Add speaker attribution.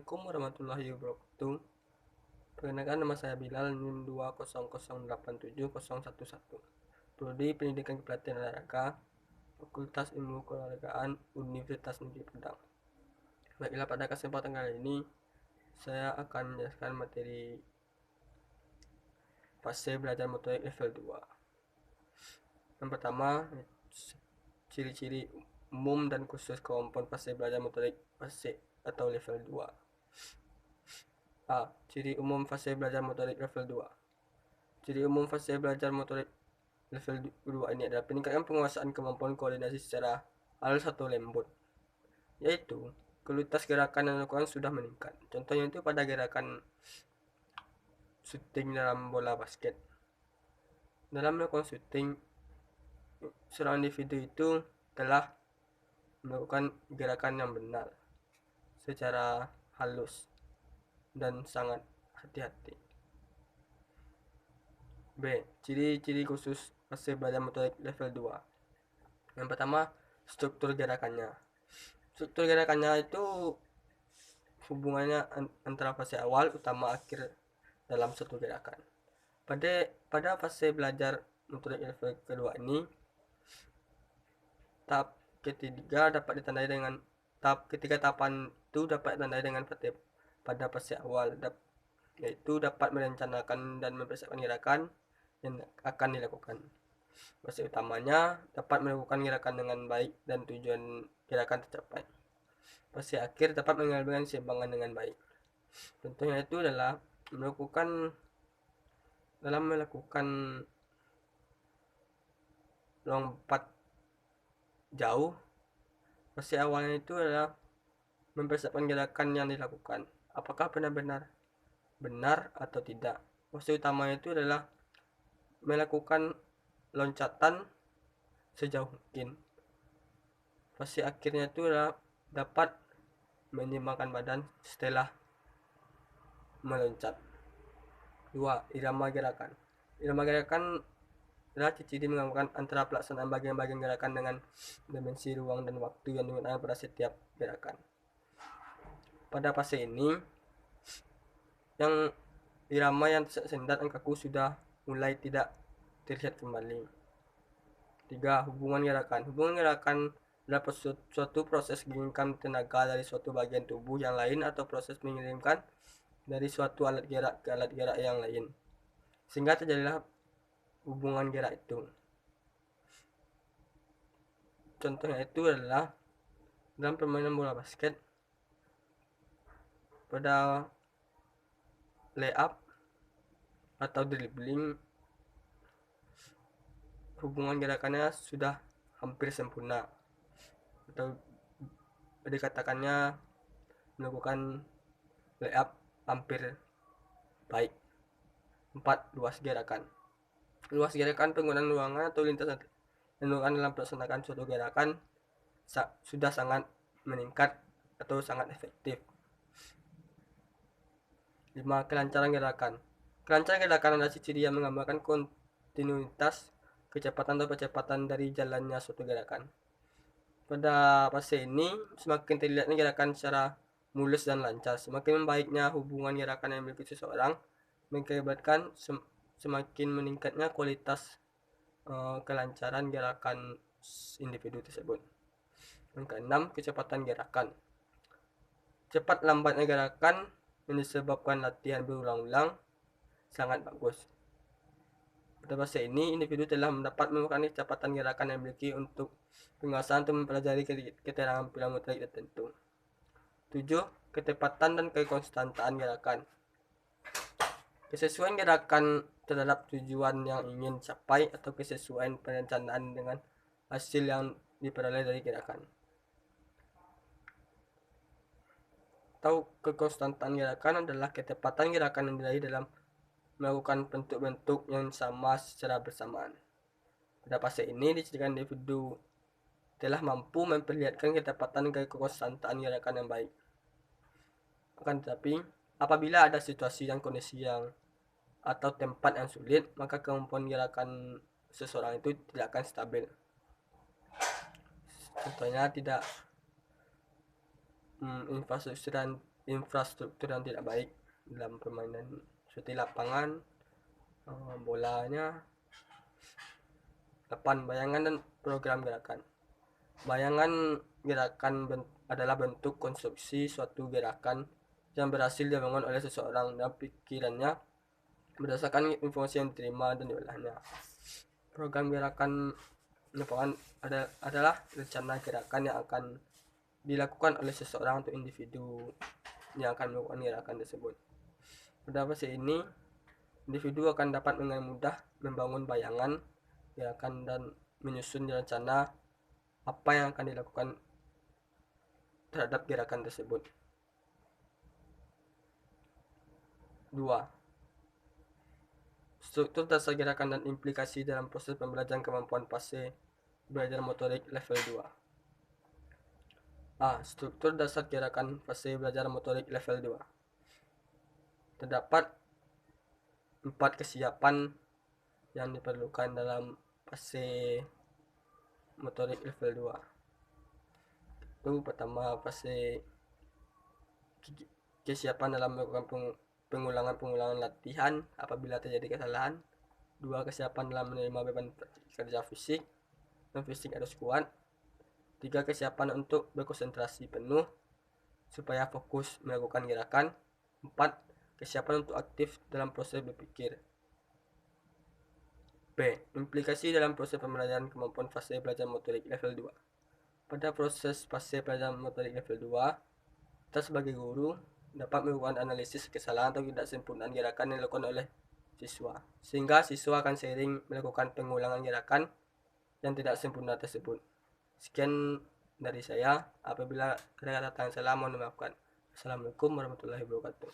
Speaker 1: Assalamualaikum warahmatullahi wabarakatuh. Perkenalkan, nama saya Bilal, NIM 200870111. Prodi Pendidikan Kepelatihan Olahraga, Fakultas Ilmu Keolahragaan, Universitas Negeri Padang. Baiklah, pada kesempatan kali ini saya akan menjelaskan materi fase belajar motorik level 2. Yang pertama, ciri-ciri umum dan khusus kemampuan fase belajar motorik fase atau level 2. A. Ciri umum fase belajar motorik level 2. Ciri umum fase belajar motorik level 2 ini adalah peningkatan penguasaan kemampuan koordinasi secara halus atau lembut, yaitu kualitas gerakan yang dilakukan sudah meningkat. Contohnya itu pada gerakan shooting dalam bola basket. Dalam melakukan shooting, seorang individu itu telah melakukan gerakan yang benar secara halus dan sangat hati-hati. B. Ciri-ciri khusus fase belajar motorik level 2. Yang pertama, struktur gerakannya. Struktur gerakannya itu hubungannya antara fase awal, utama, akhir dalam satu gerakan. Pada fase belajar motorik level kedua ini, tahap ketiga dapat ditandai dengan tahapan itu dapat ditandai dengan pada fase awal, yaitu dapat merencanakan dan mempersiapkan gerakan yang akan dilakukan. Fase utamanya dapat melakukan gerakan dengan baik dan tujuan gerakan tercapai. Fase akhir dapat mengambil keseimbangan dengan baik. Contohnya itu adalah melakukan lompat jauh. Fase awalnya itu adalah mempersiapkan gerakan yang dilakukan, apakah benar-benar benar atau tidak. Fase utamanya itu adalah melakukan loncatan sejauh mungkin. Fase akhirnya itu adalah dapat menyeimbangkan badan setelah meloncat. 2. Irama gerakan. Irama gerakan adalah ciri menggabungkan antara pelaksanaan bagian-bagian gerakan dengan dimensi ruang dan waktu yang digunakan pada setiap gerakan. Pada fase ini, yang irama yang tersendat dan kaku sudah mulai tidak terlihat kembali. 3. Hubungan gerakan. Hubungan gerakan adalah suatu proses mengirimkan tenaga dari suatu bagian tubuh yang lain atau proses mengirimkan dari suatu alat gerak ke alat gerak yang lain, sehingga terjadilah hubungan gerak itu. Contohnya itu adalah dalam permainan bola basket, pada layup atau dribbling, hubungan gerakannya sudah hampir sempurna, atau dikatakannya melakukan layup hampir baik. 4. Luas gerakan. Luas gerakan penggunaan ruangan atau lintasan yang dilakukan dalam melaksanakan suatu gerakan sudah sangat meningkat atau sangat efektif. 5. Kelancaran gerakan. Kelancaran gerakan adalah ciri yang menggambarkan kontinuitas kecepatan atau percepatan dari jalannya suatu gerakan. Pada fase ini, semakin terlihatnya gerakan secara mulus dan lancar, semakin membaiknya hubungan gerakan yang dimiliki seseorang, mengakibatkan semakin meningkatnya kualitas kelancaran gerakan individu tersebut. Yang keenam, kecepatan gerakan. Cepat lambatnya gerakan yang disebabkan latihan berulang-ulang sangat bagus. Pada fase ini, individu telah mendapat menemukan kecepatan gerakan yang dimiliki untuk penguasaan untuk mempelajari keterampilan motorik tertentu. 7. Ketepatan dan kekonstantan gerakan. Kesesuaian gerakan terhadap tujuan yang ingin dicapai atau kesesuaian perencanaan dengan hasil yang diperoleh dari gerakan. Atau kekonstantan gerakan adalah ketepatan gerakan yang diraih dalam melakukan bentuk-bentuk yang sama secara bersamaan. Pada fase ini dicirikan individu telah mampu memperlihatkan ketepatan dan kekonstantan gerakan yang baik. Akan tetapi, apabila ada situasi dan kondisi yang atau tempat yang sulit, maka kemampuan gerakan seseorang itu tidak akan stabil. Contohnya, infrastruktur yang tidak baik dalam permainan seperti lapangan, bolanya, bayangan dan program gerakan. Bayangan gerakan adalah bentuk konstruksi suatu gerakan yang berhasil dibangun oleh seseorang dalam pikirannya berdasarkan informasi yang diterima dan diolahnya. Program gerakan merupakan adalah rencana gerakan yang akan dilakukan oleh seseorang atau individu yang akan melakukan gerakan tersebut. Pada fase ini, individu akan dapat dengan mudah membangun bayangan gerakan dan menyusun rencana apa yang akan dilakukan terhadap gerakan tersebut. 2. Struktur dasar gerakan dan implikasi dalam proses pembelajaran kemampuan fase belajar motorik level 2. A. Struktur dasar gerakan fase belajar motorik level 2. Terdapat 4 kesiapan yang diperlukan dalam fase motorik level 2. Itu pertama, fase kesiapan dalam melakukan pengulangan latihan apabila terjadi kesalahan. 2. Kesiapan dalam menerima beban kerja fisik dan fisik harus kuat. 3. Kesiapan untuk berkonsentrasi penuh supaya fokus melakukan gerakan. 4. Kesiapan untuk aktif dalam proses berpikir. B. Implikasi dalam proses pembelajaran kemampuan fase belajar motorik level 2. Pada proses fase belajar motorik level 2, kita sebagai guru dapat melakukan analisis kesalahan atau ketidaksempurnaan gerakan yang dilakukan oleh siswa, sehingga siswa akan sering melakukan pengulangan gerakan yang tidak sempurna tersebut. Sekian dari saya. Apabila ada kata yang salah, mohon dimaafkan. Assalamualaikum warahmatullahi wabarakatuh.